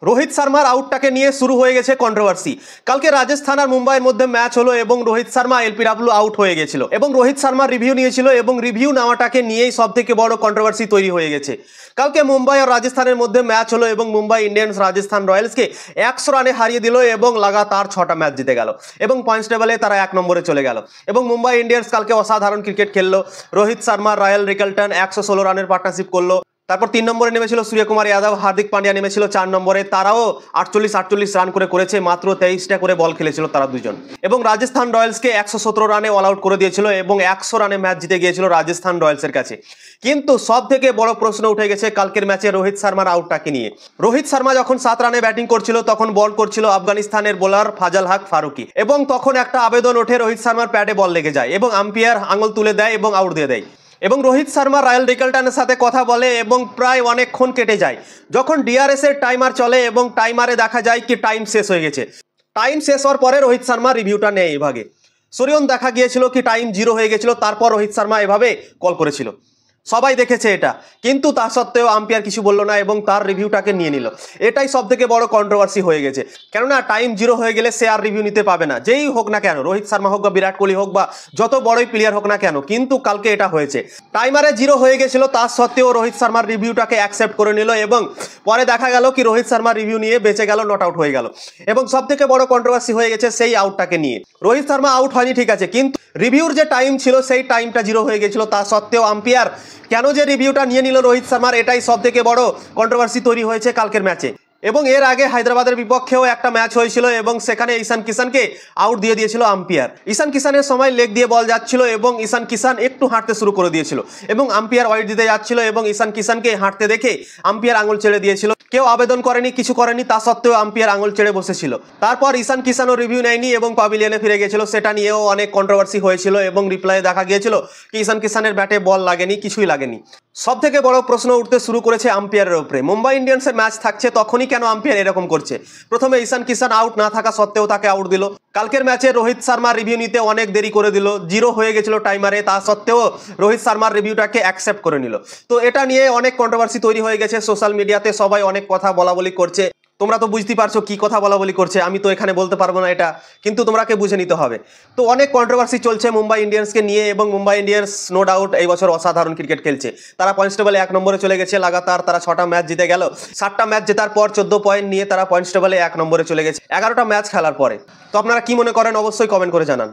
রোহিত শর্মার আউটটাকে নিয়ে শুরু হয়ে গেছে কন্ট্রোভার্সি। কালকে রাজস্থান আর মুম্বাইয়ের মধ্যে ম্যাচ হলো এবং রোহিত শর্মা এলপিডব্লিউ আউট হয়ে গেছিল এবং রোহিত শর্মা রিভিউ নিয়েছিল এবং রিভিউ নেওয়াটাকে নিয়েই সব থেকে বড় কন্ট্রোভার্সি তৈরি হয়ে গেছে। কালকে মুম্বাই আর রাজস্থানের মধ্যে ম্যাচ হলো এবং মুম্বাই ইন্ডিয়ান্স রাজস্থান রয়্যালসকে 100 রানে হারিয়ে দিল এবং লাগাতার 6টা ম্যাচ জিতে গেল এবং পয়েন্টস টেবলে তারা 1 নম্বরে চলে গেল এবং মুম্বাই ইন্ডিয়ান্স কালকে অসাধারণ ক্রিকেট খেললো। রোহিত শর্মা, রায়াল রিকেলটন 116 রানের পার্টনারশিপ করলো। তারপর 3 নম্বরে নেমেছিল সূর্যকুমার যাদব, হার্দিক পান্ডিয়া নেমেছিল 4 নম্বরে, তারাও 48 রান করেছে, মাত্র 23টা করে বল খেলেছিল তারা দুজন এবং রাজস্থান রয়্যালসকে 117 রানে অল আউট করে দিয়েছিল এবং 100 রানে ম্যাচ জিতে গিয়েছিল রাজস্থান রয়্যালসের কাছে। কিন্তু সব থেকে বড় প্রশ্ন উঠে গেছে কালকের ম্যাচে রোহিত শর্মার আউটটাকে নিয়ে। রোহিত শর্মা যখন 7 রানে ব্যাটিং করছিল তখন বল করছিল আফগানিস্তানের বোলার ফাজল হক ফারুকি এবং তখন একটা আবেদন ওঠে রোহিত শর্মার প্যাডে বল লেগে যায় এবং আম্পায়ার আঙুল তুলে দেয় এবং আউট দিয়ে দেয় এবং রোহিত শর্মা রায়াল রিকেলটনের সাথে কথা বলে এবং প্রায় অনেকক্ষণ কেটে যায়। যখন ডিআরএস এর টাইমার চলে এবং টাইমারে দেখা যায় কি টাইম শেষ হয়ে গেছে। টাইম শেষ হওয়ার পরে রোহিত শর্মা রিভিউটা নেয় এভাবে। সূর্যন দেখা গিয়েছিল কি টাইম 0 হয়ে গেছিল, তারপর রোহিত শর্মা এভাবে কল করেছিল, সবাই দেখেছে এটা, কিন্তু তা সত্ত্বেও আম্পায়ার কিছু বললো না এবং তার রিভিউটাকে নিয়ে নিল। এটাই সব থেকে বড় কন্ট্রোভার্সি হয়ে গেছে, কেননা টাইম 0 হয়ে গেলে সে আর রিভিউ নিতে পাবে না, যেই হোক না কেন, রোহিত শর্মা হোক বা বিরাট কোহলি হোক বা যত বড়ই প্লেয়ার হোক না কেন। কিন্তু কালকে এটা হয়েছে, টাইমারে 0 হয়ে গেছিল, তার সত্ত্বেও রোহিত শর্মার রিভিউটাকে অ্যাকসেপ্ট করে নিল এবং পরে দেখা গেল কি রোহিত শর্মার রিভিউ নিয়ে বেঁচে গেল, নট আউট হয়ে গেল এবং সব থেকে বড় কন্ট্রোভার্সি হয়ে গেছে সেই আউটটাকে নিয়ে। রোহিত শর্মা আউট হয়নি ঠিক আছে, কিন্তু রিভিউর যে টাইম ছিল সেই টাইমটা 0 হয়ে গেছিল, তা সত্ত্বেও আম্পায়ার কেন যে রিভিউটা নিয়ে নিল রোহিত শর্মার, এটাই সব থেকে বড় কন্ট্রোভার্সি তৈরি হয়েছে কালকের ম্যাচে। এবং এর আগে হায়দ্রাবাদের বিপক্ষেও একটা ম্যাচ হয়েছিল এবং সেখানে ঈশান কিষানকে আউট দিয়ে দিয়েছিল আম্পায়ার। ঈশান কিষানের সময় লেগ দিয়ে বল যাচ্ছিল এবং ঈশান কিষান একটু হাঁটতে শুরু করে দিয়েছিল এবং আম্পায়ার ওয়াইড দিতে যাচ্ছিল এবং ঈশান কিষানকে হাঁটতে দেখে আম্পায়ার আঙুল ছেড়ে দিয়েছিল। কেউ আবেদন করেনি, কিছু করেনি, তা সত্ত্বেও আম্পায়ার আঙুল ছেড়ে বসেছিল। তারপর ঈশান কিষানও রিভিউ নেয়নি এবং প্যাভিলিয়নে ফিরে গেছিল, সেটা নিয়েও অনেক কন্ট্রোভার্সি হয়েছিল এবং রিপ্লাইয়ে দেখা গিয়েছিল কি ঈশান কিষানের ব্যাটে বল লাগেনি, কিছুই লাগেনি। সব থেকে বড় প্রশ্ন উঠতে শুরু করেছে আম্পায়ারের উপরে। মুম্বাই ইন্ডিয়ান্সের ম্যাচ থাকছে তখনই কেন আম্পায়ার এরকম করছে? প্রথমে ঈশান কিষান আউট না থাকা সত্ত্বেও তাকে আউট দিল। কালকের ম্যাচে রোহিত শর্মার রিভিউ নিতে অনেক দেরি করে দিল, 0 হয়ে গেছিল টাইমারে, তা সত্ত্বেও রোহিত শর্মার রিভিউটাকে অ্যাকসেপ্ট করে নিল। তো এটা নিয়ে অনেক কন্ট্রোভার্সি তৈরি হয়ে গেছে, সোশ্যাল মিডিয়াতে সবাই অনেক কথা বলাবলি করছে। তোমরা তো বুঝতে পারছো কি কথা বলাবলি করছে, আমি তো এখানে বলতে পারবো না এটা, কিন্তু তোমরাকে বুঝে নিতে হবে। তো অনেক কন্ট্রোভার্সি চলছে মুম্বাই ইন্ডিয়ান্সকে নিয়ে এবং মুম্বাই ইন্ডিয়ান্স নো ডাউট এই বছর অসাধারণ ক্রিকেট খেলছে। তারা পয়েন্টস টেবলে 1 নম্বরে চলে গেছে, লাগাতার তারা 6টা ম্যাচ জিতে গেল। 7টা ম্যাচ জেতার পর 14 পয়েন্ট নিয়ে তারা পয়েন্টস টেবলে 1 নম্বরে চলে গেছে 11টা ম্যাচ খেলার পরে। তো আপনারা কি মনে করেন অবশ্যই কমেন্ট করে জানান।